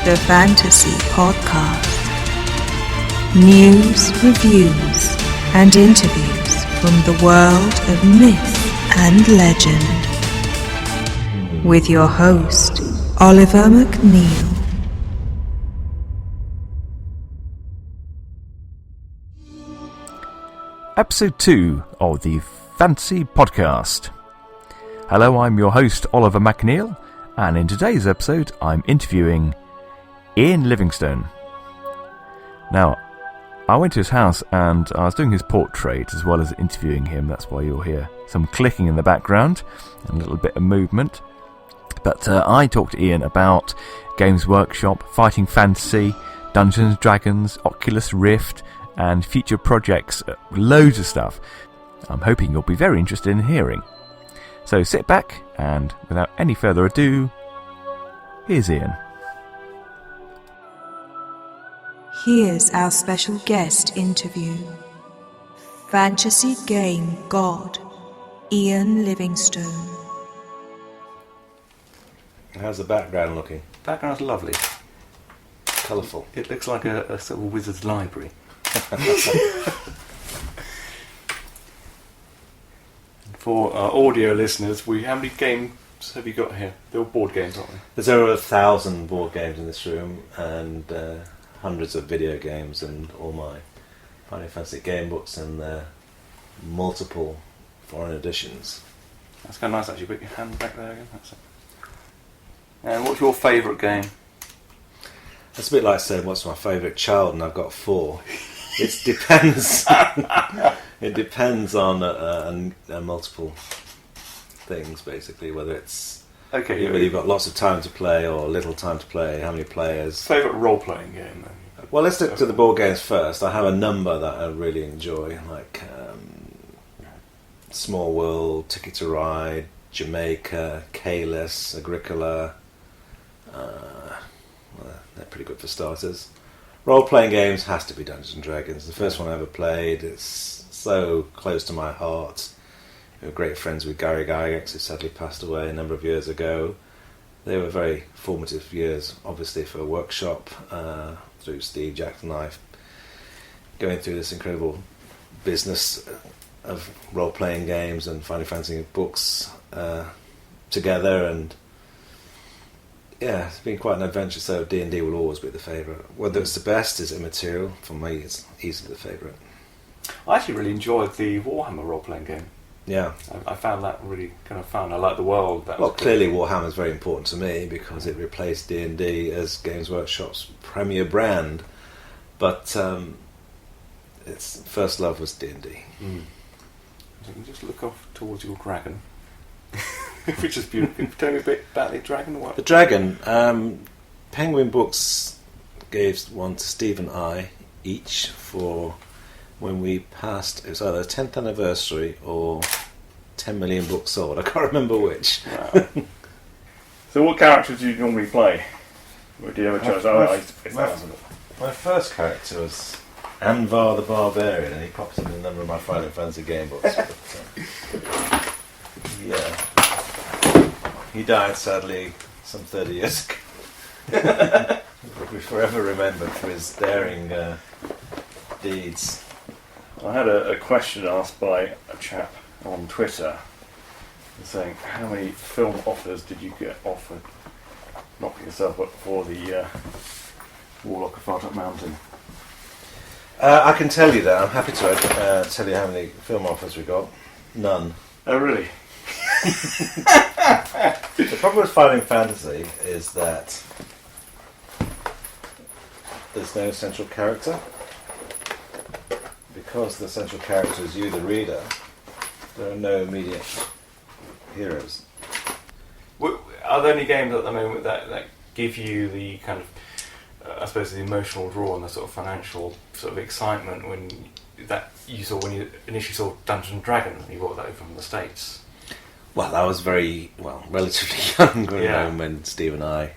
the Fantasy Podcast. News, reviews, and interviews from the world of myth and legend. With your host, Oliver McNeil. Episode 2 of the Fantasy Podcast. Hello, I'm your host, Oliver McNeil, and in today's episode, I'm interviewing Ian Livingstone. Now, I went to his house and I was doing his portrait as well as interviewing him. That's why you'll hear some clicking in the background and a little bit of movement. But I talked to Ian about Games Workshop, Fighting Fantasy, Dungeons & Dragons, Oculus Rift, and future projects, loads of stuff. I'm hoping you'll be very interested in hearing. So sit back, and without any further ado, here's Ian. Here's our special guest interview. Fantasy game god, Ian Livingstone. How's the background looking? Background's lovely. Colourful. It looks like a sort of wizard's library. For our audio listeners, how many games have you got here? They're all board games, aren't they? There's over 1,000 board games in this room, and hundreds of video games, and all my Final Fantasy game books, and multiple foreign editions. That's kind of nice, actually. Put your hand back there again. That's it. And what's your favourite game? That's a bit like saying, what's my favourite child, and I've got 4. It depends. It depends on multiple things, basically. Whether it's whether you've got lots of time to play or little time to play, how many players. Favourite role-playing game, then? Well, let's look to the board games first. I have a number that I really enjoy, like Small World, Ticket to Ride, Jamaica, Caelus, Agricola. They're pretty good for starters. Role-playing games has to be Dungeons & Dragons. The first one I ever played, it's so close to my heart. We were great friends with Gary Gygax, who sadly passed away a number of years ago. They were very formative years, obviously, for a workshop, through Steve, Jack and I, going through this incredible business of role-playing games and Final Fantasy books together, and yeah, it's been quite an adventure, so D&D will always be the favourite. Whether it's the best is immaterial. For me, it's easily the favourite. I actually really enjoyed the Warhammer role-playing game. Yeah. I found that really kind of fun. I like the world. Well, clearly Warhammer is very important to me because it replaced D&D as Games Workshop's premier brand. But its first love was D&D. Mm. So you can just look off towards your dragon. Which is beautiful. Can you tell me a bit about the dragon? The dragon, Penguin Books gave one to Steve and I each for when we passed, it was either 10th anniversary or 10 million books sold. I can't remember which. Wow. So what characters do you normally play? Or do you ever choose? My first character was Anvar the Barbarian, and he pops up in a number of my Final Fantasy game books. But, yeah. He died, sadly, some 30 years ago. But we forever remembered for his daring deeds. I had a question asked by a chap on Twitter saying, how many film offers did you get offered, not for yourself, but for the Warlock of Fartuck Mountain? I can tell you that. I'm happy to tell you how many film offers we got. None. Oh, really? The problem with Fighting Fantasy is that there's no central character. Because the central character is you, the reader, there are no immediate heroes. Are there any games at the moment that give you the kind of, I suppose, the emotional draw and the sort of financial sort of excitement when you initially saw Dungeons & Dragons and you bought that over from the States? Well, I was relatively young when Steve and I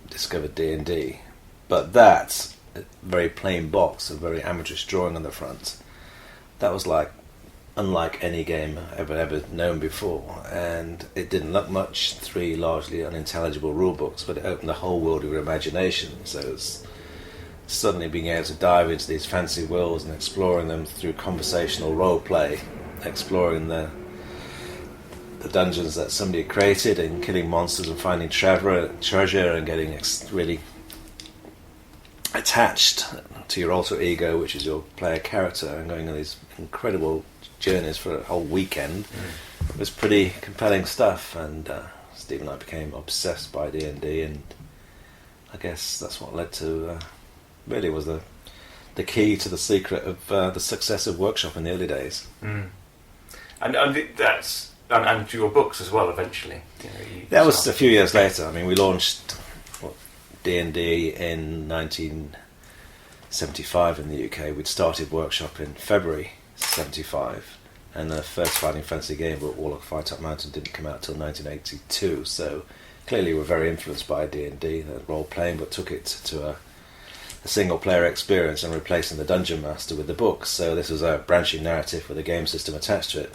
discovered D&D. But that's a very plain box, a very amateurish drawing on the front. That was like unlike any game I've ever known before, and it didn't look much, 3 largely unintelligible rule books, but it opened the whole world of your imagination. So it's suddenly being able to dive into these fancy worlds and exploring them through conversational role play, exploring the dungeons that somebody created and killing monsters and finding treasure and getting really attached to your alter ego, which is your player character, and going on these incredible journeys for a whole weekend. It was pretty compelling stuff, and Steve and I became obsessed by D&D, and I guess that's what led to really was the key to the secret of the success of Workshop in the early days. And your books as well eventually. That was a few years later. I mean, we launched D&D in 1975 in the UK. We'd started Workshop in February 75, and the first Fighting Fantasy game, Warlock Fight Up Mountain, didn't come out till 1982. So clearly we're very influenced by D&D, the role playing, but took it to a single player experience and replacing the Dungeon Master with the books. So this was a branching narrative with a game system attached to it.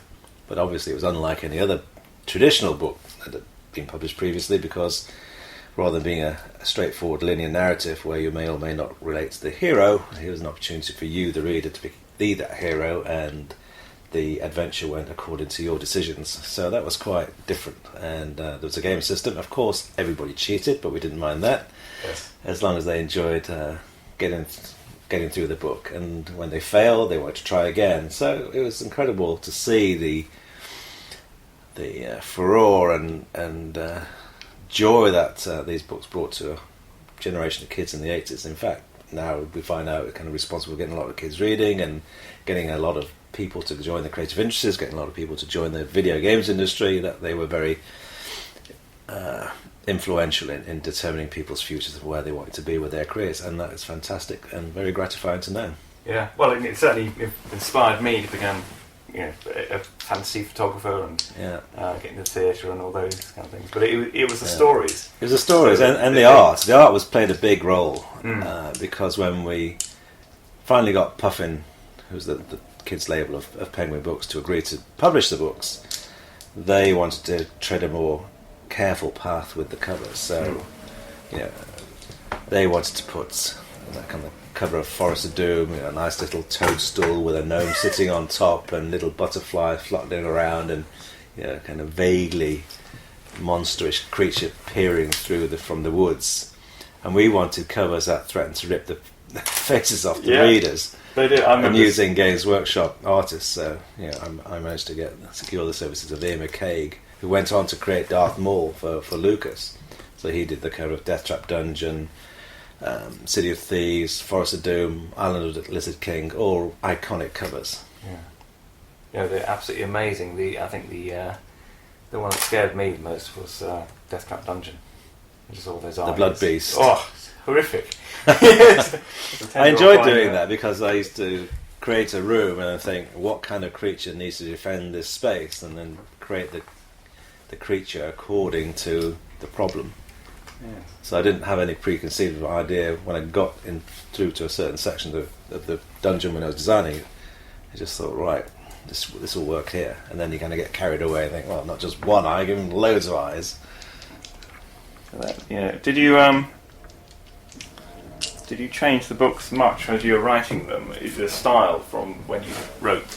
But obviously it was unlike any other traditional book that had been published previously, because rather than being a straightforward linear narrative where you may or may not relate to the hero, here was an opportunity for you, the reader, to be that hero, and the adventure went according to your decisions. So that was quite different. And there was a game system. Of course, everybody cheated, but we didn't mind that, yes, as long as they enjoyed getting through the book. And when they failed, they wanted to try again. So it was incredible to see the furore and joy that these books brought to a generation of kids in the 80s. In fact, now we find out we're kind of responsible for getting a lot of kids reading and getting a lot of people to join the creative industries, getting a lot of people to join the video games industry, that they were very influential in determining people's futures and where they wanted to be with their careers, and that is fantastic and very gratifying to know. Yeah, well, it certainly inspired me to become, a fantasy photographer and get into theatre and all those kind of things. But it was the stories. It was the stories and the art. The art played a big role because when we finally got Puffin, who's the kids' label of Penguin Books, to agree to publish the books, they wanted to tread a more careful path with the covers. So, they wanted to put that kind of cover of Forest of Doom, a nice little toadstool with a gnome sitting on top and little butterfly fluttering around, and kind of vaguely monsterish creature peering through from the woods. And we wanted covers that threatened to rip the faces off the readers. They did. And using Games Workshop artists. So I managed to secure the services of Ian McCaig, who went on to create Darth Maul for Lucas. So he did the cover of Deathtrap Dungeon, City of Thieves, Forest of Doom, Island of the Lizard King, all iconic covers. Yeah, they're absolutely amazing. I think the one that scared me the most was Deathtrap Dungeon. Just all those eyes. The Blood Beast. Oh, it's horrific. I enjoyed doing that because I used to create a room and I think, what kind of creature needs to defend this space, and then create the creature according to the problem. Yeah. So I didn't have any preconceived idea when I got in through to a certain section of the dungeon when I was designing it. I just thought, right, this will work here, and then you kind of get carried away and think, well, not just one eye, give him loads of eyes. Did you change the books much as you were writing them? Is the style from when you wrote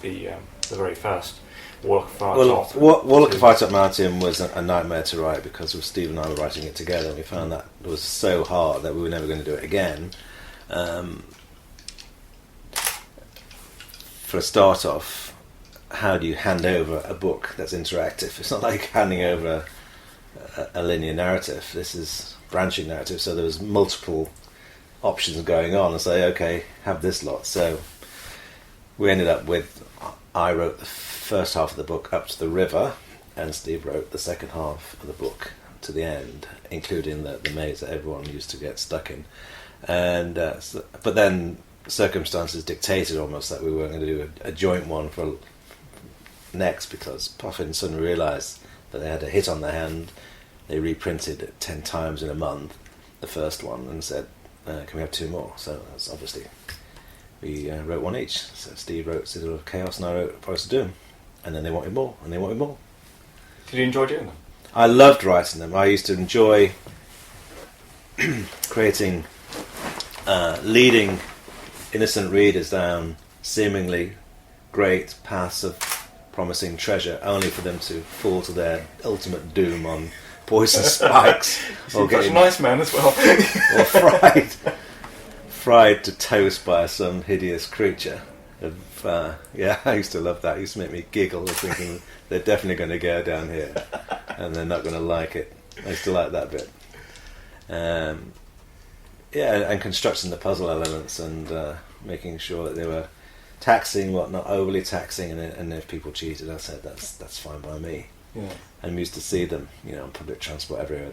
the very first Warlock Fight Up Mountain was a nightmare to write because Steve and I were writing it together, and we found that it was so hard that we were never going to do it again. For a start off, how do you hand over a book that's interactive? It's not like handing over a linear narrative. This is branching narrative, so there was multiple options going on, and say, okay, have this lot. So we ended up with, I wrote the first half of the book up to the river, and Steve wrote the second half of the book to the end, including the maze that everyone used to get stuck in. And but then circumstances dictated almost that we weren't going to do a joint one for next, because Puffin suddenly realised that they had a hit on their hand. They reprinted it 10 times in a month, the first one, and said, can we have 2 more? So that's obviously we wrote one each. So Steve wrote Citadel of Chaos and I wrote Forest of Doom. And then they wanted more, and they wanted more. Did you enjoy doing them? I loved writing them. I used to enjoy creating, leading innocent readers down seemingly great paths of promising treasure, only for them to fall to their ultimate doom on poison spikes, or such a nice man as well, or fried to toast by some hideous creature. Yeah, I used to love that. It used to make me giggle, thinking they're definitely going to go down here, and they're not going to like it. I used to like that bit. Yeah, and constructing the puzzle elements and making sure that they were taxing, but not overly taxing. And if people cheated, I said that's fine by me. Yeah. And we used to see them, on public transport everywhere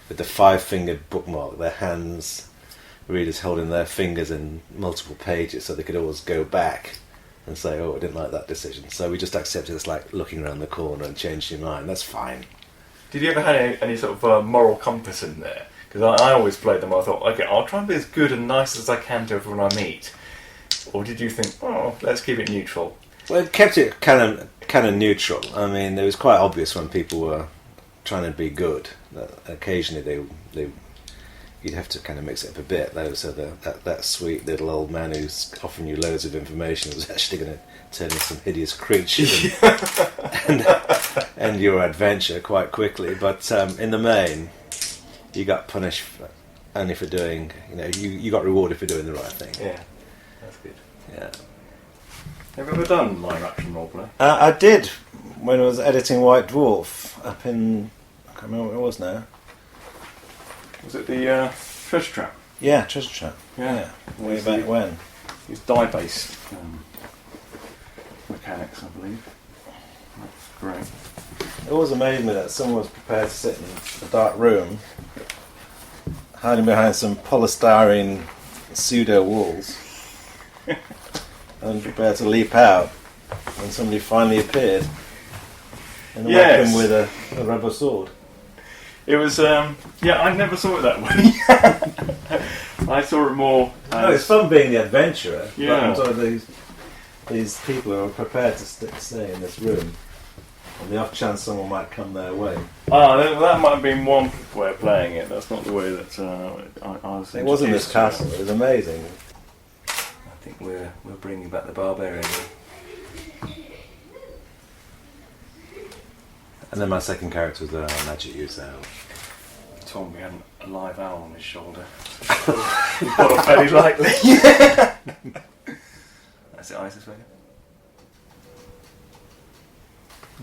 with the 5-fingered bookmark, their hands, readers holding their fingers in multiple pages, so they could always go back and say, "Oh, I didn't like that decision." So we just accepted it's like looking around the corner and changing your mind. That's fine. Did you ever have any sort of moral compass in there? Because I always played them. I thought, okay, I'll try and be as good and nice as I can to everyone I meet. Or did you think, oh, let's keep it neutral? Well, it kept it kind of neutral. I mean, it was quite obvious when people were trying to be good. That occasionally you'd have to kind of mix it up a bit, though. So that sweet little old man who's offering you loads of information was actually going to turn into some hideous creature and your adventure quite quickly. But in the main, you got punished only for doing, you got rewarded for doing the right thing. Yeah, that's good. Yeah. Have you ever done live action roleplay? I did when I was editing White Dwarf up in, I can't remember what it was now. Was it the Treasure Trap? Yeah, Treasure Trap. Yeah. Way back when. It's die-based mechanics, I believe. That's great. It always amazed me that someone was prepared to sit in a dark room, hiding behind some polystyrene pseudo walls, and prepared to leap out when somebody finally appeared and whacked him with a rubber sword. It was, I never saw it that way. I saw it more as... it's fun being the adventurer, Yeah. but these people who are prepared to stay in this room, on the off chance someone might come their way. That might have been one way of playing it. That's not the way that I was. It wasn't this castle. It was amazing. I think we're bringing back the barbarian. And then my second character was the magic user. He told me he had a live owl on his shoulder. He got off fairly lightly. That's it, Isis Vega.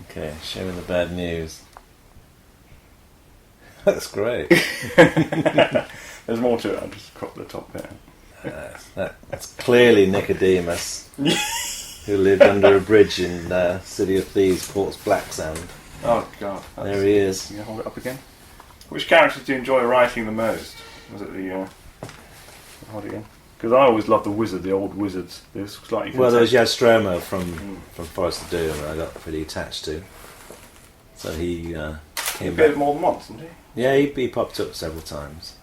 Okay, sharing the bad news. That's great. There's more to it. I'll just crop the top bit. That's clearly Nicodemus, who lived under a bridge in City of Thieves, Port's Black Sand. Oh God! There he is. Can you hold it up again? Which character do you enjoy writing the most? Was it the hold it again? Because I always loved the wizard, the old wizards. There was Yaz Stromo from Forest of Doom, I got pretty attached to. So he came back more than once, didn't he? Yeah, he popped up several times.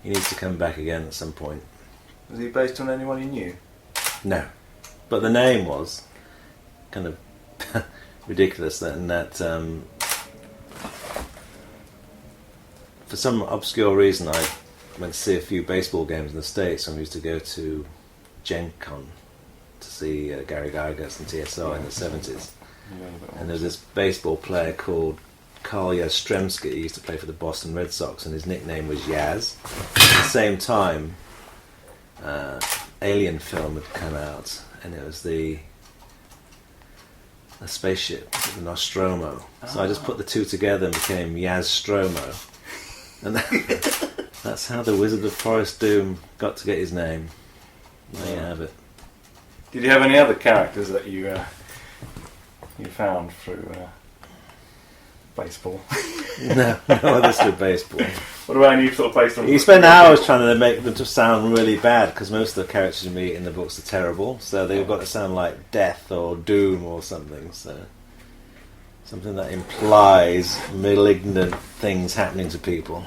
He needs to come back again at some point. Was he based on anyone you knew? No, but the name was kind of ridiculous. That for some obscure reason I went to see a few baseball games in the States, and we used to go to Gen Con to see Gary Gygax and TSR in the 70s. And there was this baseball player called Carl Yastrzemski. He used to play for the Boston Red Sox, and his nickname was Yaz. At the same time, Alien film had come out, and it was the spaceship, the Nostromo. So I just put the two together and became Yaz Stromo. And that's how the Wizard of Forest Doom got to get his name. There you have it. Did you have any other characters that you found through baseball? No others through baseball. What about any sort of based on... You spend hours trying to make them to sound really bad, because most of the characters you meet in the books are terrible, so they've got to sound like death or doom or something, so something that implies malignant things happening to people.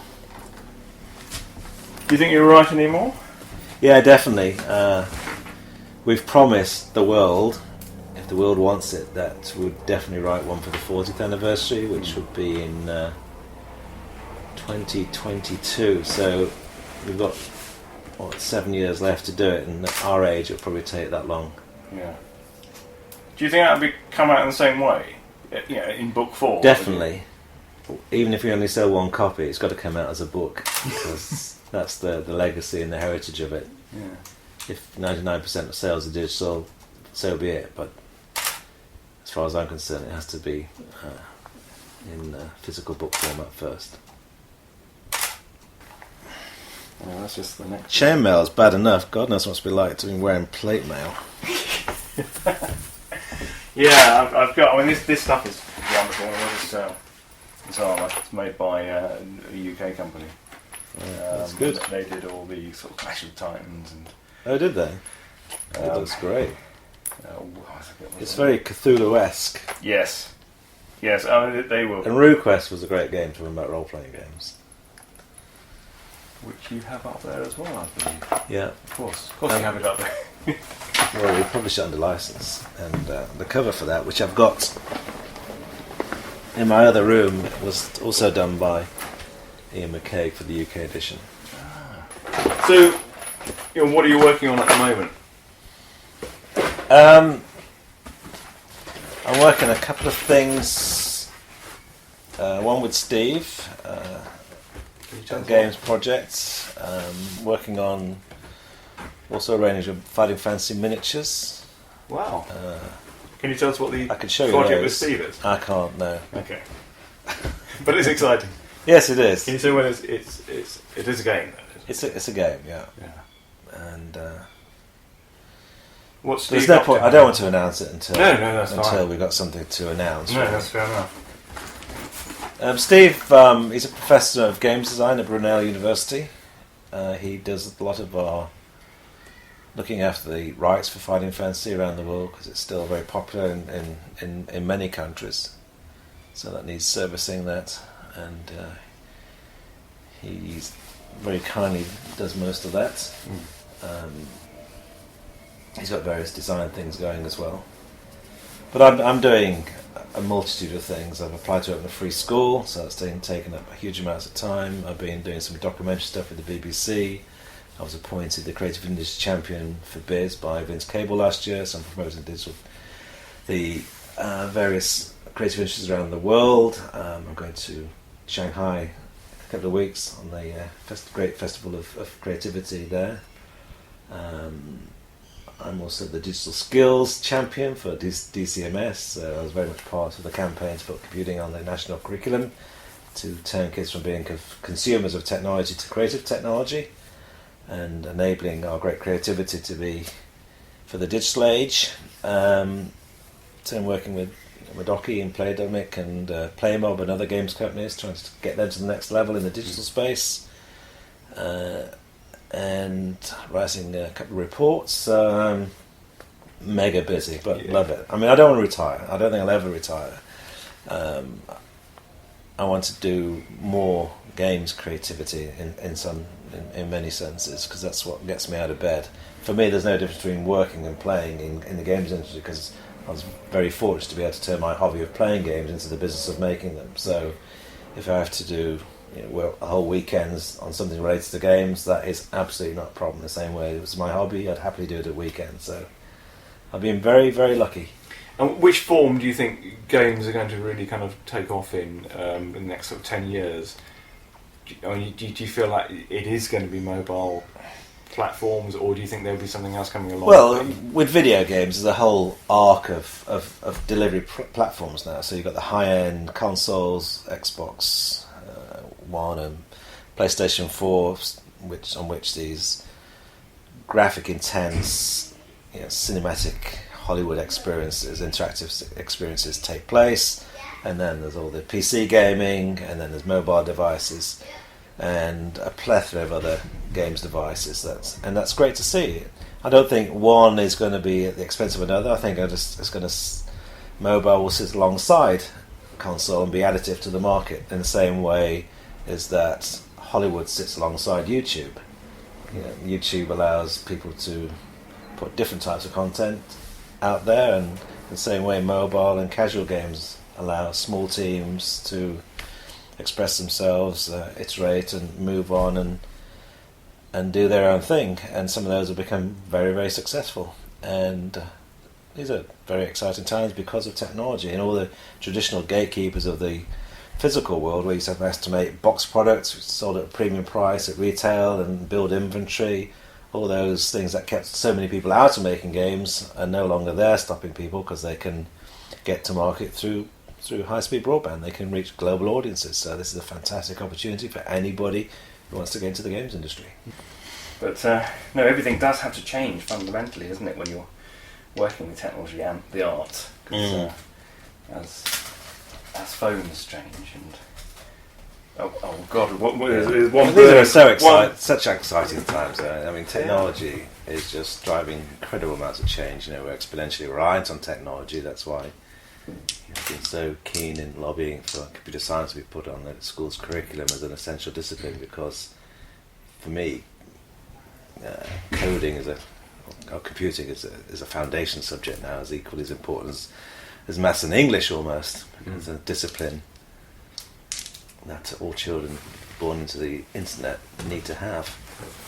Do you think you'll write any more? Yeah, definitely. we've promised the world, if the world wants it, that we'd definitely write one for the 40th anniversary, which would be in 2022. So we've got 7 years left to do it, and at our age it'll probably take that long. Yeah. Do you think that would come out in the same way? In book form? Definitely. Even if you only sell one copy, it's got to come out as a book, because that's the legacy and the heritage of it. Yeah. If 99% of sales are digital, so be it. But as far as I'm concerned, it has to be in physical book format first. Well, that's just the next. Chainmail is bad enough. God knows what it's be like to be wearing plate mail. Yeah, I've got. I mean, this stuff is wonderful. It's armour. It's made by a UK company. That's good. They did all the sort of Clash of Titans and. Oh, did they? It looks great. It's very it? Cthulhu-esque. Yes. I mean, they will. And RuneQuest was a great game to run about role-playing games. Which you have up there as well, I believe. Yeah. Of course you have it up there. Well, we published it under license, and the cover for that, which I've got in my other room, was also done by Ian McCaig for the UK edition. So, what are you working on at the moment? I'm working on a couple of things. One with Steve, a games project. Working on also a range of Fighting Fantasy miniatures. Wow. Can you tell us what the I can show you project those. with Steve is? I can't, no. Okay. But it's exciting. Yes, it is. Can you say when it is a game? It's a game, yeah. And what's Steve? there's no point. I don't want to announce it until that's until fine. we've got something to announce. No, really. that's fair enough. Steve, he's a professor of games design at Brunel University. He does a lot of our looking after the rights for Fighting Fantasy around the world, because it's still very popular in many countries. So that needs servicing that, and he's very kindly does most of that. He's got various design things going as well. But I'm doing a multitude of things. I've applied to open a free school, so that's taken up a huge amounts of time. I've been doing some documentary stuff with the BBC. I was appointed the Creative Industry Champion for Biz by Vince Cable last year, so I'm promoting the various creative industries around the world. I'm going to Shanghai in a couple of weeks on the great festival of creativity there. I'm also the Digital Skills Champion for DCMS, so I was very much part of the campaign to put computing on the national curriculum to turn kids from being consumers of technology to creative technology, and enabling our great creativity to be for the digital age. So I'm working with Madoki and Playdemic and Playmob and other games companies, trying to get them to the next level in the digital space. And writing a couple of reports. So I'm mega busy, but love it. I mean, I don't want to retire. I don't think I'll ever retire. I want to do more games creativity in many senses, because that's what gets me out of bed. For me, there's no difference between working and playing in the games industry, because I was very fortunate to be able to turn my hobby of playing games into the business of making them. So if I have to do a whole weekends on something related to games, that is absolutely not a problem. The same way it was my hobby, I'd happily do it at weekends. So I've been very, very lucky. And which form do you think games are going to really kind of take off in the next sort of 10 years? Do you feel like it is going to be mobile platforms, or do you think there'll be something else coming along? Well, with video games, there's a whole arc of delivery platforms now. So you've got the high-end consoles, Xbox One and PlayStation 4, on which these graphic intense, cinematic Hollywood experiences, interactive experiences take place. And then there's all the PC gaming, and then there's mobile devices, and a plethora of other games devices. That's great to see. I don't think one is going to be at the expense of another. I think mobile will sit alongside console and be additive to the market in the same way as that Hollywood sits alongside YouTube. YouTube allows people to put different types of content out there, and the same way mobile and casual games allow small teams to express themselves, iterate and move on and do their own thing, and some of those have become very, very successful. And these are very exciting times because of technology, and all the traditional gatekeepers of the physical world, where you used to have to estimate box products which sold at a premium price at retail and build inventory, all those things that kept so many people out of making games are no longer there, stopping people, because they can get to market through high-speed broadband. They can reach global audiences. So this is a fantastic opportunity for anybody who wants to get into the games industry. But no, everything does have to change fundamentally, doesn't it, when you're working with technology and the arts? Because as phones change and oh god, there's one. These are such exciting times. I mean, technology is just driving incredible amounts of change. You know, we're exponentially reliant on technology. That's why I've been so keen in lobbying for computer science to be put on the school's curriculum as an essential discipline, because for me, coding or computing is a foundation subject now, is equally as important as maths and English almost. It's a discipline that all children born into the internet need to have.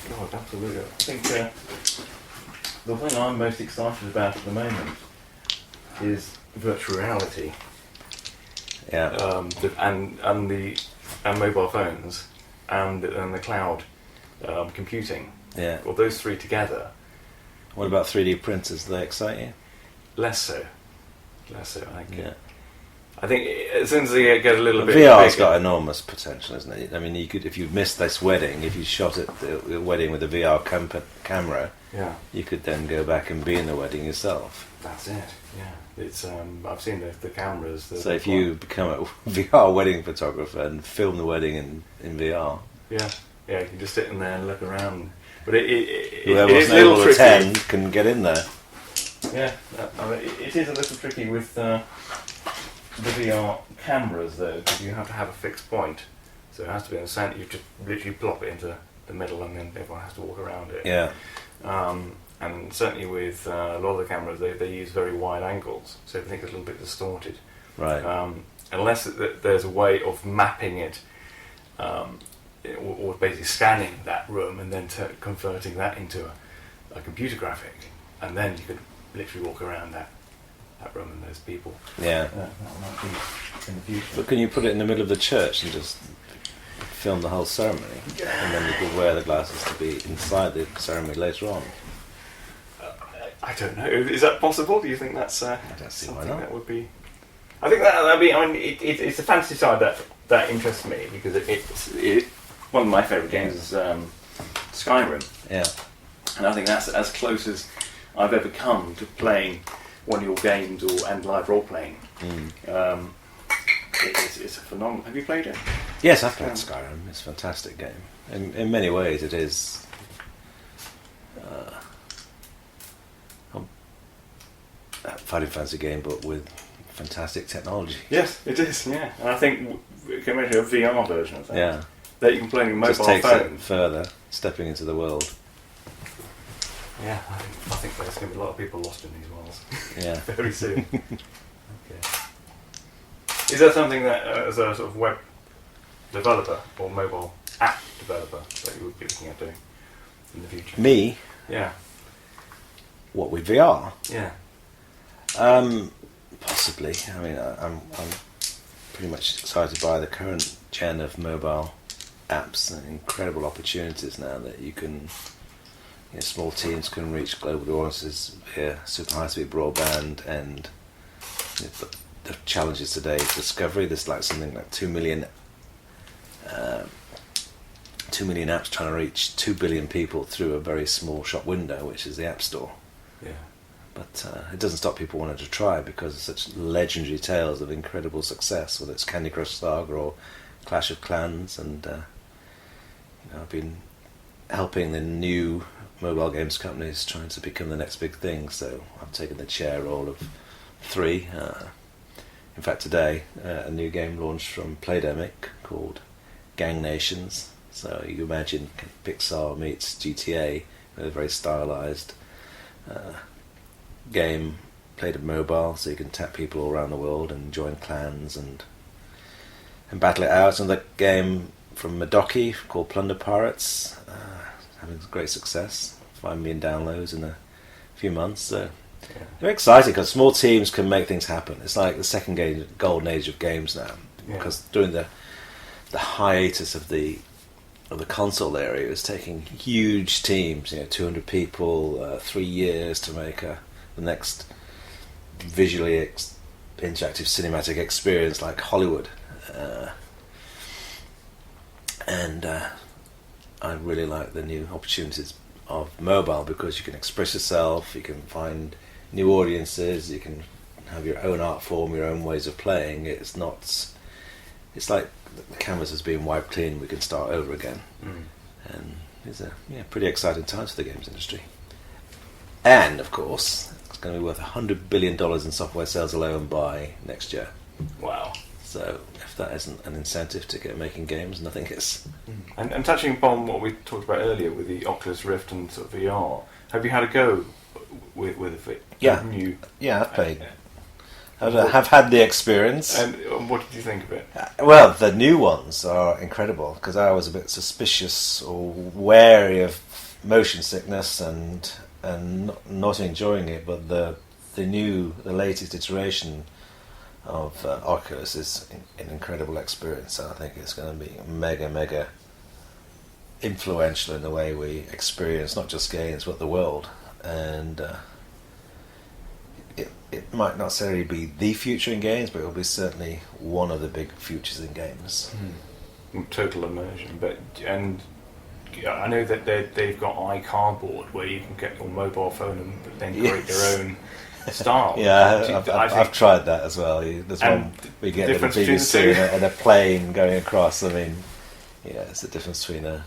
God, absolutely. I think the thing I'm most excited about at the moment is virtual reality. Yeah. And mobile phones and the cloud computing. Yeah. Well, those three together. What about 3D printers? Do they excite you? Less so. I think. Yeah. I think as soon as they get a little bit VR's bigger, got enormous potential, isn't it? I mean, you could, if you missed this wedding, if you shot at the wedding with a VR camera, yeah, you could then go back and be in the wedding yourself. that's it. Yeah, it's I've seen the cameras. So if you become a VR wedding photographer and film the wedding in VR, yeah, you can just sit in there and look around. But it whoever is wasn't a little able to tricky. attend can get in there. Yeah, I mean, it is a little tricky with the VR cameras though, because you have to have a fixed point. So it has to be in the centre. You just literally plop it into the middle, and then everyone has to walk around it. Yeah. And certainly with a lot of the cameras, they use very wide angles, so everything's a little bit distorted. Right. Unless there's a way of mapping it, or basically scanning that room and then converting that into a computer graphic, and then you could literally walk around that room and those people. Yeah. That might be in the future. But can you put it in the middle of the church and just film the whole ceremony, and then you could wear the glasses to be inside the ceremony later on? I don't know. Is that possible? Do you think that's I don't see why something not. that would be? I think that'd be. I mean, it's the fantasy side that interests me, because it's one of my favourite games is Skyrim. Yeah. And I think that's as close as I've ever come to playing one of your games and live role playing. It's a phenomenal. Have you played it? Yes, I've played Skyrim. It's a fantastic game. In many ways, it is a Final Fantasy game, but with fantastic technology. Yes, it is. Yeah, and I think we can make a VR version of that. Yeah. That you can play on your mobile Just takes phone. it further, stepping into the world. Yeah, I think there's going to be a lot of people lost in these worlds. Yeah. Very soon. Okay. Is that something that, as a sort of web developer or mobile app developer, that you would be looking at doing in the future? Me? Yeah. What, with VR? Yeah. Possibly. I mean, I'm pretty much excited by the current gen of mobile apps and incredible opportunities now that you can. Small teams can reach global audiences via super high-speed broadband, and the challenges today is discovery. There's like something like 2 million apps trying to reach 2 billion people through a very small shop window, which is the App Store. Yeah. But it doesn't stop people wanting to try, because of such legendary tales of incredible success, whether it's Candy Crush Saga or Clash of Clans, and I've been helping the new mobile games companies trying to become the next big thing, so I've taken the chair role of 3. In fact, today a new game launched from Playdemic called Gang Nations. So you imagine Pixar meets GTA with a very stylized game played at mobile, so you can tap people all around the world and join clans and battle it out. Another game from Madoki called Plunder Pirates, having great success, 5 million downloads in a few months. So they're exciting because small teams can make things happen. It's like the second golden age of games now, because during the hiatus of the console area, it was taking huge teams, 200 people, 3 years to make the next visually interactive cinematic experience like Hollywood. And I really like the new opportunities of mobile, because you can express yourself, you can find new audiences, you can have your own art form, your own ways of playing. It's like the canvas has been wiped clean, we can start over again. And it's a pretty exciting time for the games industry. And of course, it's going to be worth $100 billion in software sales alone by next year. Wow. So if that isn't an incentive to get making games, nothing is. And touching upon what we talked about earlier with the Oculus Rift and sort of VR, have you had a go with it? Yeah, I've played. I've had the experience. And what did you think of it? Well, the new ones are incredible, because I was a bit suspicious or wary of motion sickness and not enjoying it. But the latest iteration of Oculus is an incredible experience. I think it's going to be mega influential in the way we experience not just games but the world. And it might not necessarily be the future in games, but it will be certainly one of the big futures in games. Total immersion. And I know that they've got iCardboard, where you can get your mobile phone and then create your own style. Yeah, I've tried that as well. There's one we get at the BBC and a plane going across. I mean, it's the difference between a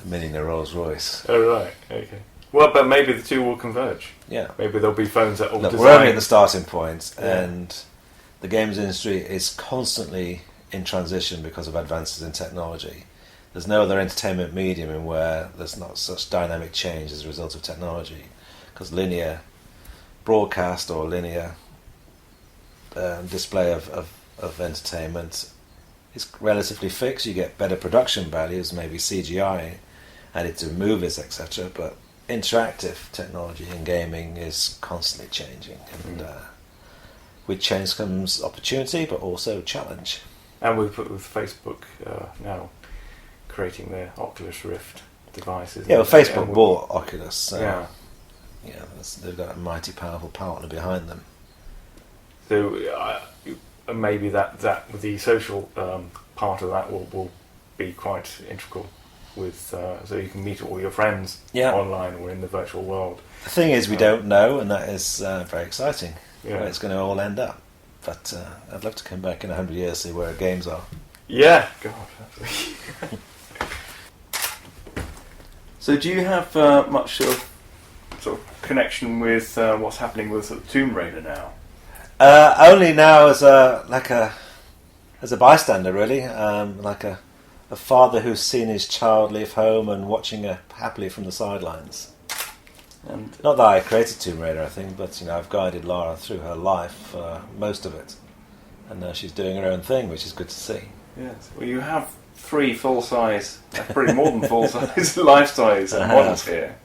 Mini and a Rolls Royce. Oh, right, okay. Well, but maybe the two will converge. Yeah. Maybe there'll be phones that will design... We're only at the starting point, and the games industry is constantly in transition because of advances in technology. There's no other entertainment medium in where there's not such dynamic change as a result of technology, because linear broadcast or linear display of entertainment is relatively fixed. You get better production values, maybe CGI added to movies, etc., but interactive technology in gaming is constantly changing, and with change comes opportunity but also challenge. And with Facebook now creating their Oculus Rift devices. Yeah, well, Facebook bought Oculus, so they've got a mighty powerful partner behind them. So maybe that the social part of that will be quite integral. So you can meet all your friends online or in the virtual world. The thing is, we don't know, and that is very exciting. Where it's going to all end up. But I'd love to come back in 100 years, see where games are. Yeah, God. So do you have much sort of connection with what's happening with sort of Tomb Raider now? Only now as a bystander, really, like a father who's seen his child leave home and watching her happily from the sidelines. And not that I created Tomb Raider, I think, but I've guided Lara through her life, most of it, and now she's doing her own thing, which is good to see. Yes. Well, you have 3 full-size, pretty more than full-size, life-size models here.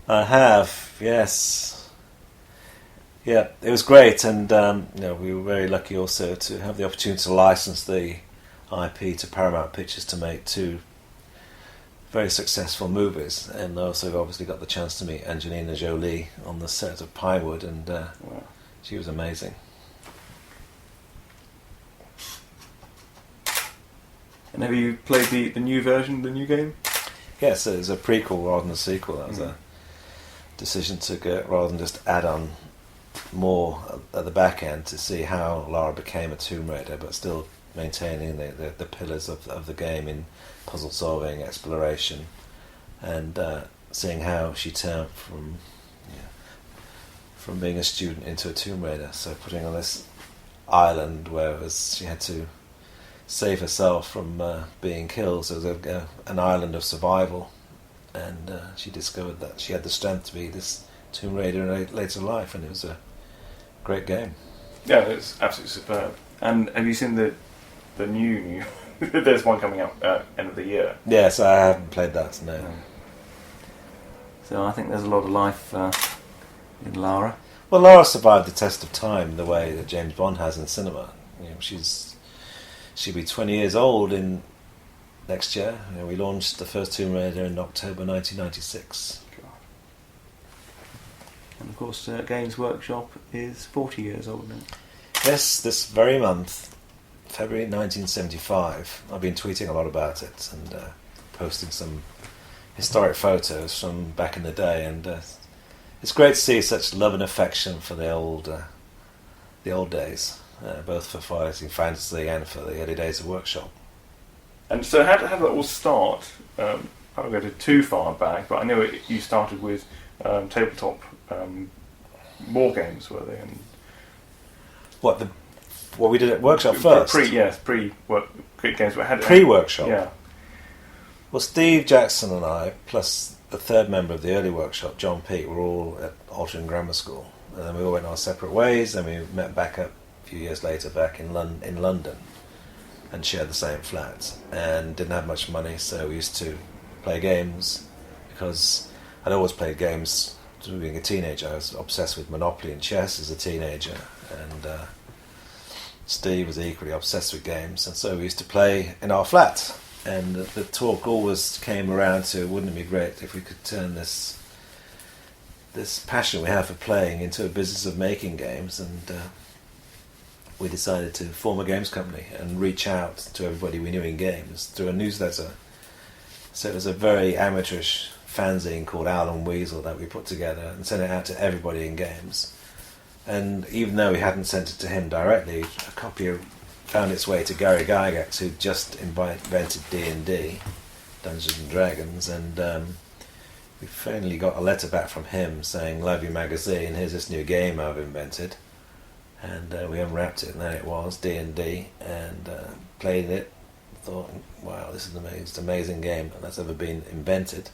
I have, yes. Yeah, it was great, and we were very lucky also to have the opportunity to license the IP to Paramount Pictures to make 2 very successful movies, and also obviously got the chance to meet Angelina Jolie on the set of Pinewood, and she was amazing. And have you played the new version, the new game? Yes, it was a prequel rather than a sequel. That was a decision to go, rather than just add on more at the back end to see how Lara became a Tomb Raider, but still maintaining the pillars of the game in puzzle solving, exploration, and seeing how she turned from being a student into a Tomb Raider. So putting on this island where she had to save herself from being killed. So it was an island of survival, and she discovered that she had the strength to be this Tomb Raider in later life, and it was a great game. Yeah, it's absolutely superb. And have you seen the new? There's one coming out end of the year. Yes, I haven't played that. No. So I think there's a lot of life in Lara. Well, Lara survived the test of time the way that James Bond has in cinema. She'll be 20 years old in next year. We launched the first Tomb Raider in October 1996. And of course, Games Workshop is 40 years old now. Yes, this very month, February 1975. I've been tweeting a lot about it and posting some historic photos from back in the day, and it's great to see such love and affection for the old days, both for Fighting Fantasy and for the early days of Workshop. And so how did that all start? I don't go too far back, but I know you started with tabletop war games, were they? And What we did at Workshop first? Pre-work games. Pre-Workshop? Yeah. Well, Steve Jackson and I, plus the third member of the early Workshop, John Peake, were all at Altrincham Grammar School. And then we all went our separate ways, and we met back up a few years later back in London and shared the same flat. And didn't have much money, so we used to play games, because I'd always played games being a teenager. I was obsessed with Monopoly and chess as a teenager, and Steve was equally obsessed with games, and so we used to play in our flat. And the talk always came around to, wouldn't it be great if we could turn this passion we have for playing into a business of making games? And we decided to form a games company and reach out to everybody we knew in games through a newsletter. So it was a very amateurish fanzine called Owl and Weasel that we put together and sent it out to everybody in games. And even though we hadn't sent it to him directly, a copy found its way to Gary Gygax, who just invented D&D, Dungeons and Dragons, and we finally got a letter back from him saying, "Love your magazine, here's this new game I've invented." And we unwrapped it, and then it was D&D, and played it, thought, wow, this is the most amazing game that's ever been invented.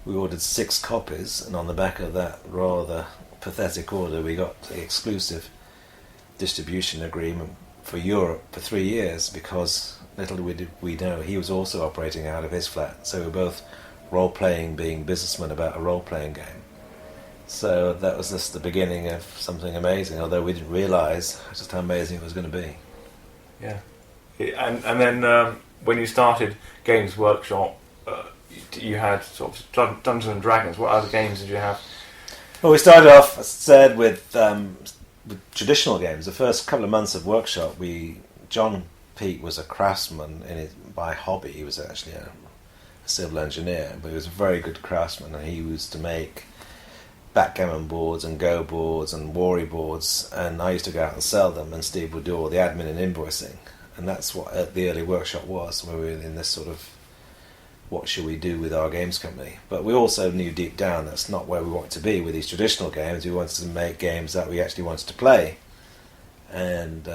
We ordered 6 copies, and on the back of that rather pathetic order we got the exclusive distribution agreement for Europe for 3 years, because little did we know he was also operating out of his flat. So we were both role-playing, being businessmen about a role-playing game. So that was just the beginning of something amazing, although we didn't realise just how amazing it was going to be. Yeah. And then when you started Games Workshop, you had sort of Dungeons and Dragons. What other games did you have? Well, we started off, as I said, with traditional games. The first couple of months of Workshop, John Peake was a craftsman by hobby. He was actually a civil engineer, but he was a very good craftsman, and he used to make backgammon boards and go boards and worry boards, and I used to go out and sell them, and Steve would do all the admin and invoicing. And that's what the early Workshop was, where we were in this sort of, what should we do with our games company? But we also knew deep down that's not where we wanted to be with these traditional games. We wanted to make games that we actually wanted to play. And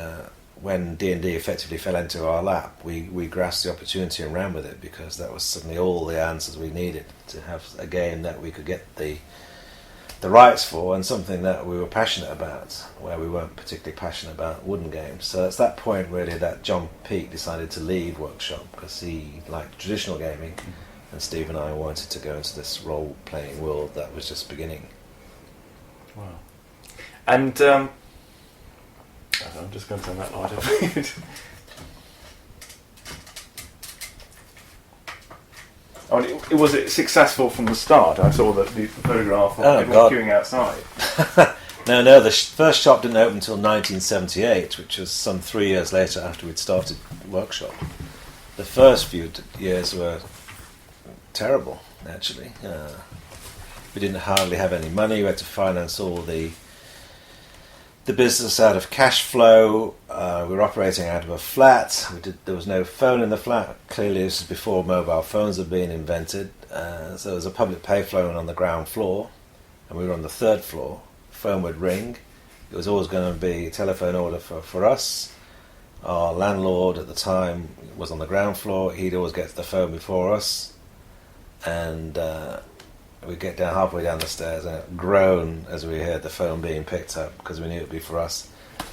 when D&D effectively fell into our lap, we grasped the opportunity and ran with it, because that was suddenly all the answers we needed to have a game that we could get the rights for, and something that we were passionate about, where we weren't particularly passionate about wooden games. So it's that point really that John Peake decided to leave Workshop, because he liked traditional gaming, and Steve and I wanted to go into this role-playing world that was just beginning. Wow. And I'm just going to turn that light off. Was it successful from the start? I saw the photograph of everyone queuing outside. No, the first shop didn't open until 1978, which was some 3 years later after we'd started Workshop. The first few years were terrible, actually. We didn't hardly have any money. We had to finance all the business out of cash flow. We were operating out of a flat. There was no phone in the flat. Clearly this was before mobile phones had been invented. So there was a public payphone on the ground floor, and we were on the 3rd floor. Phone would ring. It was always going to be a telephone order for us. Our landlord at the time was on the ground floor. He'd always get to the phone before us. And we get down halfway down the stairs and it groan as we heard the phone being picked up because we knew it'd be for us,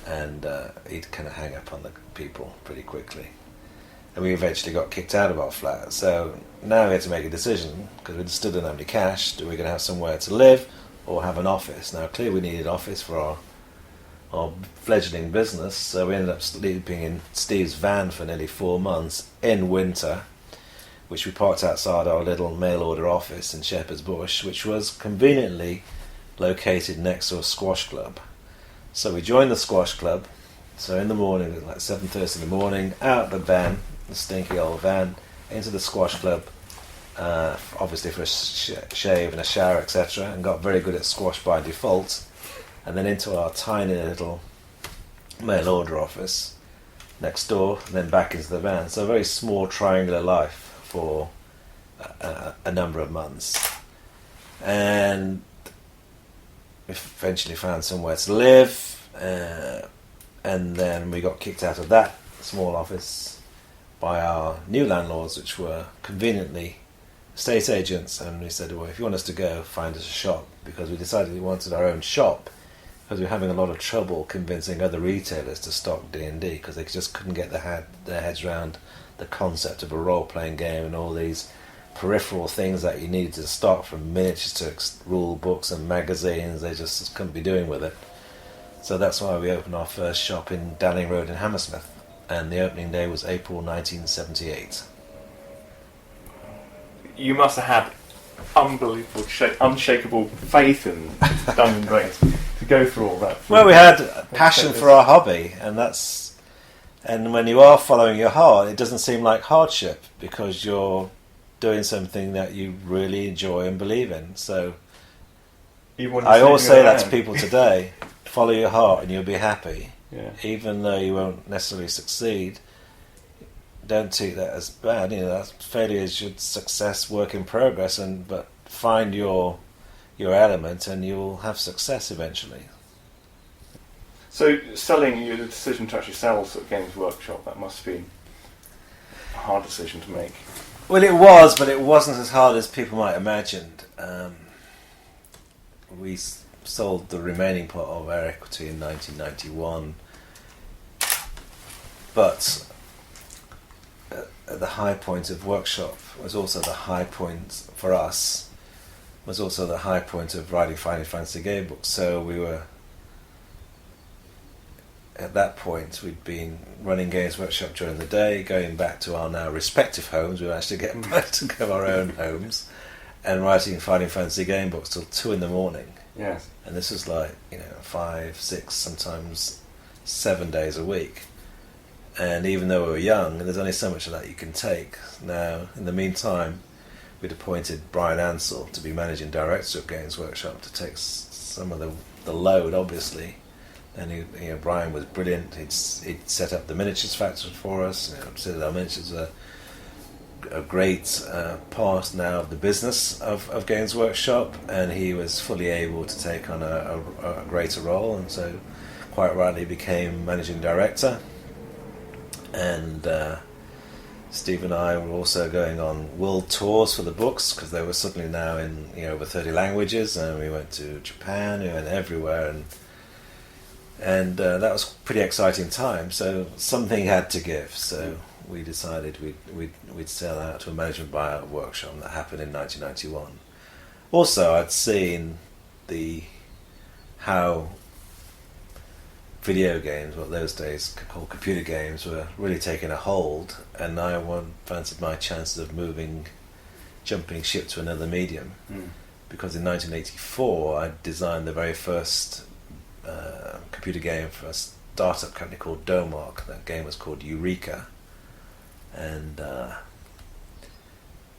and he'd kind of hang up on the people pretty quickly. And we eventually got kicked out of our flat. So now we had to make a decision because we still didn't have any cash. Do we going to have somewhere to live or have an office? Now clearly we needed an office for our fledgling business, so we ended up sleeping in Steve's van for nearly 4 months in winter, which we parked outside our little mail order office in Shepherd's Bush, which was conveniently located next to a squash club. So we joined the squash club. So in the morning, at like 7:30 in the morning, out the van, the stinky old van, into the squash club, obviously for a shave and a shower, etc., and got very good at squash by default, and then into our tiny little mail order office next door, and then back into the van. So a very small triangular life for a number of months. And we eventually found somewhere to live, and then we got kicked out of that small office by our new landlords, which were conveniently estate agents, and we said, well, if you want us to go, find us a shop, because we decided we wanted our own shop because we were having a lot of trouble convincing other retailers to stock D&D because they just couldn't get their heads around the concept of a role-playing game and all these peripheral things that you needed to stock, from miniatures to rule books and magazines. They just couldn't be doing with it. So that's why we opened our first shop in Dowling Road in Hammersmith, and the opening day was April 1978. You must have had unbelievable, unshakable faith in Dungeons and Dragons to go through all that. Well, we had a passion for our hobby, and when you are following your heart, it doesn't seem like hardship because you're doing something that you really enjoy and believe in. So I always say that to people today: follow your heart, and you'll be happy. Yeah. Even though you won't necessarily succeed, don't take that as bad. That failure is your success, work in progress, but find your element, and you'll have success eventually. So, the decision to actually sell sort of Games Workshop, that must have been a hard decision to make. Well, it was, but it wasn't as hard as people might have imagined. We sold the remaining part of our equity in 1991, but at the high point of Workshop was also the high point for us, was also the high point of writing Final Fantasy game books. So we were, at that point, we'd been running Games Workshop during the day, going back to our now respective homes. We were actually getting back to go our own homes, and writing Final Fantasy game books till 2 a.m. Yes. And this was like, 5, 6, sometimes 7 days a week. And even though we were young, there's only so much of that you can take. Now, in the meantime, we'd appointed Brian Ansell to be managing director of Games Workshop to take some of the load, obviously. And Brian was brilliant. He'd set up the miniatures factory for us. Said our miniatures are a great part now of the business of Games Workshop, and he was fully able to take on a greater role, and so quite rightly became managing director. And Steve and I were also going on world tours for the books because they were suddenly now in over 30 languages, and we went to Japan, we went everywhere, and that was a pretty exciting time. So something had to give. So we decided we'd sell out to a management buyout Workshop, and that happened in 1991. Also, I'd seen how video games, what those days called computer games, were really taking a hold, and I fancied my chances of jumping ship to another medium. Because in 1984 I designed the very first computer game for a startup company called Domark. That game was called Eureka, and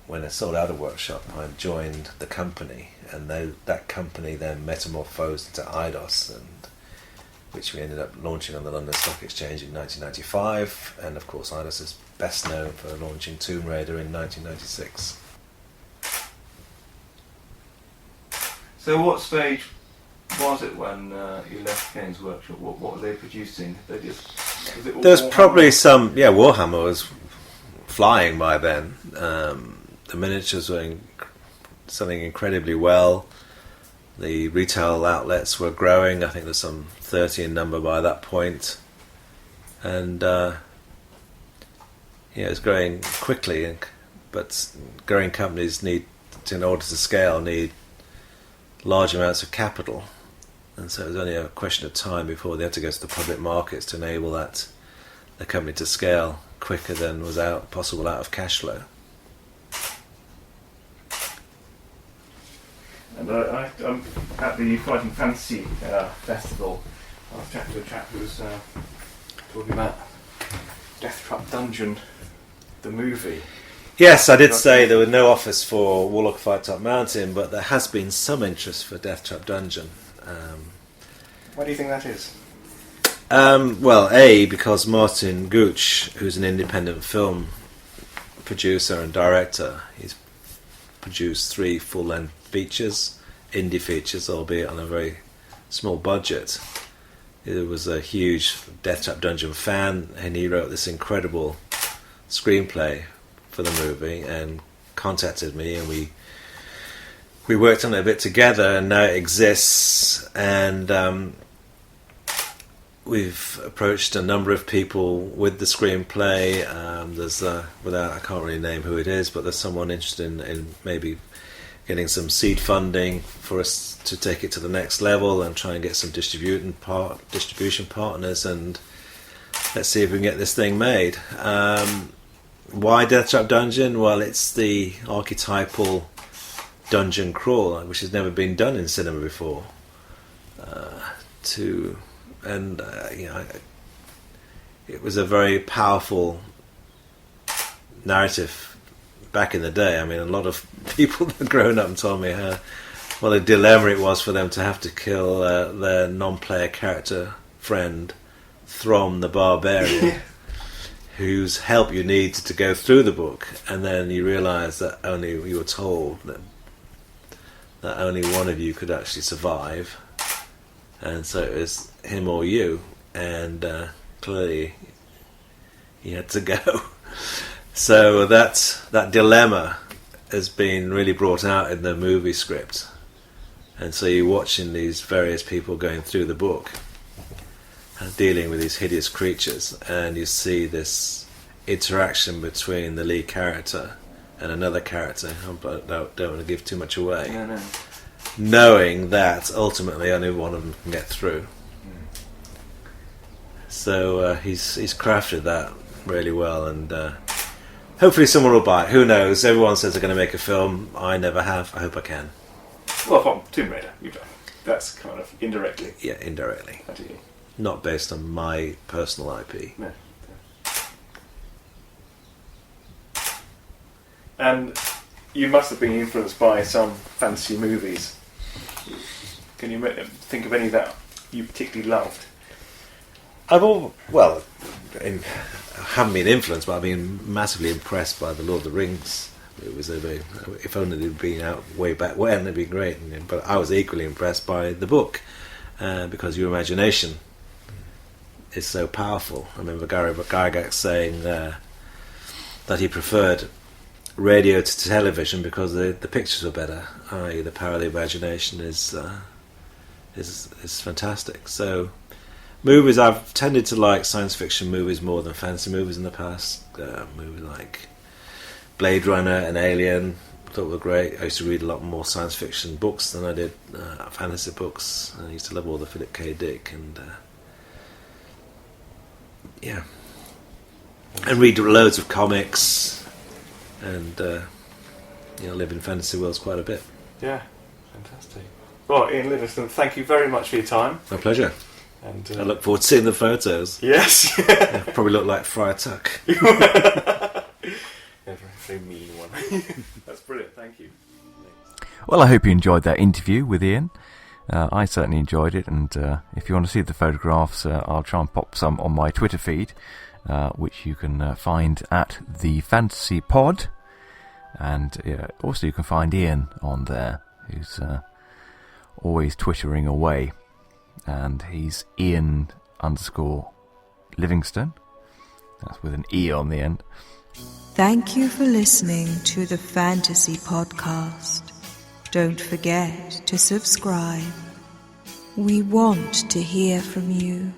when I sold out of Workshop, I joined the company, and that company then metamorphosed into Eidos, which we ended up launching on the London Stock Exchange in 1995, and of course Eidos is best known for launching Tomb Raider in 1996. So what stage was it when you left Games Workshop? What were they producing? There's probably some... Yeah, Warhammer was flying by then. The miniatures were selling incredibly well. The retail outlets were growing. I think there's some 30 in number by that point. And it's growing quickly. But growing companies in order to scale, need large amounts of capital. And so it was only a question of time before they had to go to the public markets to enable the company to scale quicker than was possible out of cash flow. And I'm at the Fighting Fantasy Festival. I was chatting to a chap who was talking about Deathtrap Dungeon, the movie. Yes, I did say there were no offers for Warlock of Fight Top Mountain, but there has been some interest for Deathtrap Dungeon. Why do you think that is? Well, because Martin Gooch, who's an independent film producer and director, he's produced 3 full-length features, indie features, albeit on a very small budget. He was a huge Deathtrap Dungeon fan, and he wrote this incredible screenplay for the movie and contacted me, and we worked on it a bit together, and now it exists. And we've approached a number of people with the screenplay. There's I can't really name who it is, but there's someone interested in maybe getting some seed funding for us to take it to the next level and try and get some distribution partners, and let's see if we can get this thing made. Why Deathtrap Dungeon? Well, it's the archetypal dungeon crawl, which has never been done in cinema before. It was a very powerful narrative back in the day. I mean, a lot of people that grown up and told me what a dilemma it was for them to have to kill their non-player character friend, Throm the Barbarian, whose help you need to go through the book, and then you realise that you were told that only one of you could actually survive, and so it was him or you, and clearly he had to go. So that dilemma has been really brought out in the movie script, and so you're watching these various people going through the book and dealing with these hideous creatures, and you see this interaction between the lead character and another character. I don't want to give too much away. No. Knowing that ultimately only one of them can get through. So he's crafted that really well, and hopefully someone will buy it. Who knows? Everyone says they're going to make a film. I never have. I hope I can. Well, from Tomb Raider, you've done. That's kind of indirectly. Yeah, indirectly. Actually. Not based on my personal IP. No. And you must have been influenced by some fantasy movies. Can you think of any that you particularly loved? I haven't been influenced, but I've been massively impressed by the Lord of the Rings. It was if only they'd been out way back when, it'd be great. But I was equally impressed by the book, because your imagination is so powerful. I remember Gary Gygax saying that he preferred radio to television because the pictures were better. I.e., the power of the imagination is fantastic. So, movies, I've tended to like science fiction movies more than fantasy movies in the past. Movies like Blade Runner and Alien, I thought were great. I used to read a lot more science fiction books than I did fantasy books. I used to love all the Philip K. Dick and and read loads of comics, and live in fantasy worlds quite a bit. Yeah, fantastic. Well, Ian Livingstone, thank you very much for your time. My pleasure. And I look forward to seeing the photos. Yes. Probably look like Friar Tuck. Very mean one. That's brilliant, thank you. Well, I hope you enjoyed that interview with Ian. I certainly enjoyed it, and if you want to see the photographs, I'll try and pop some on my Twitter feed, which you can find at the Fantasy Pod, and also you can find Ian on there, who's always twittering away, and he's Ian_Livingstone. That's with an E on the end. Thank you for listening to the Fantasy Podcast. Don't forget to subscribe. We want to hear from you.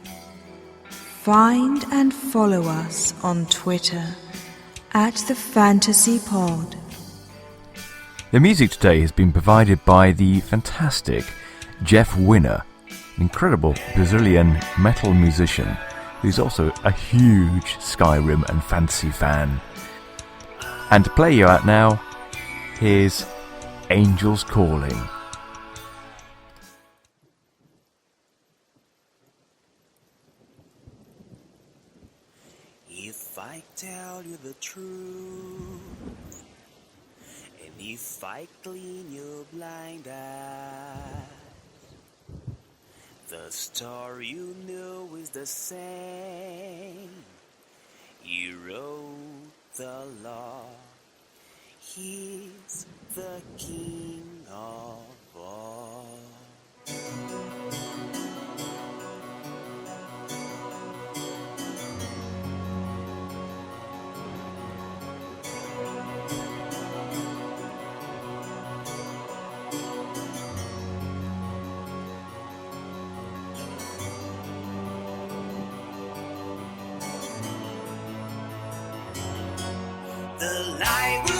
Find and follow us on Twitter at The Fantasy Pod. The music today has been provided by the fantastic Jeff Winner, an incredible Brazilian metal musician who's also a huge Skyrim and fantasy fan. And to play you out now, here's Angels Calling. If I tell you the truth, and if I clean your blind eye, the story you know is the same. You wrote the law. He's the king of all. The light